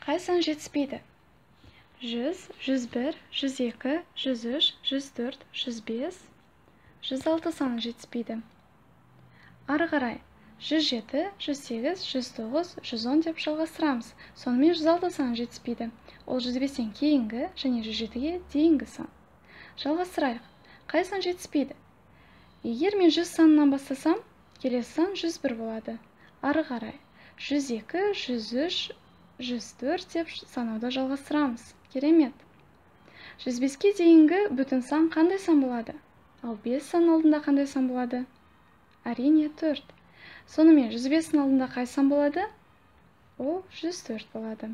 Қай сан жетіспейді? 100, 101, 102, 103, 104, 105, 106 саны жетіспейді. Ары қарай 107, 108, 109, 110 деп жалғастырамыз. Сонымен 106 саны жетіспейді. Ол 105-тен кейінгі және 107-ге дейінгі сан. Жалғастырайық. Қай сан жетіспейді? Егер мен 100 санынан бастасам, келесі сан 101 болады. Ары қарай 102, 103, 104 деп санауды жалғастырамыз. Керемет. 105-ке дейінгі бүтін сан қандай сан болады? Ал 5 сан алдында қандай сан болады? Әрине 4. Сонымен 105-ің алдында қай сан болады? Ол 104 болады.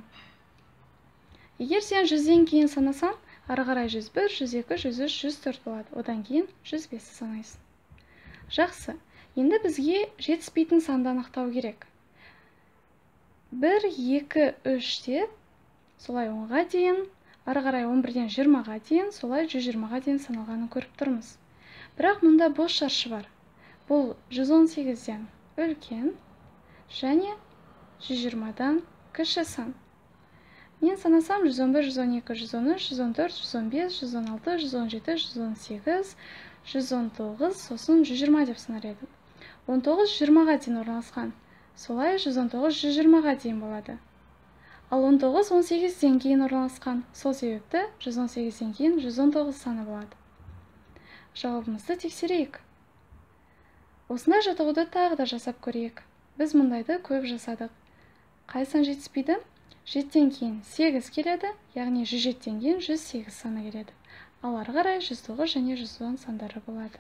Егер сен 100-ден кейін санасаң, ары қарай 101, 102, 103, 104 болады. Одан кейін 105-ті санайсың. Жақсы. Енді бізге жетіспейтін санды анықтау керек. 1, 2, 3 деп, солай 10-ға дейін, ары қарай 11-ден 20-ға дейін, солай 120-ға дейін саналғанын көріп тұрмыз. Бірақ мұнда бос шаршы бар. Бұл 118-ден үлкен және 120-дан кіші сан. Мен санасам 111, 112, 113, 114, 115, 116, 117, 118, 119, сосын 120 деп санар едім. 19 120-ға дейін орналасқан. Солай 119 120-ға дейін болады. Ал 19 18-ден кейін орналасқан. Сол себепті 118-ден кейін 119 саны болады. Жауабымызды тексерейік. Осындай жаттығуды тағы да жасап көрейік. Біз мұндайды көп жасадық. Қай сан жетіспейді? 7-ден кейін 8 келеді, яғни 107-ден кейін 108 саны келеді. Ал ары қарай 109 және 110 сандары болады.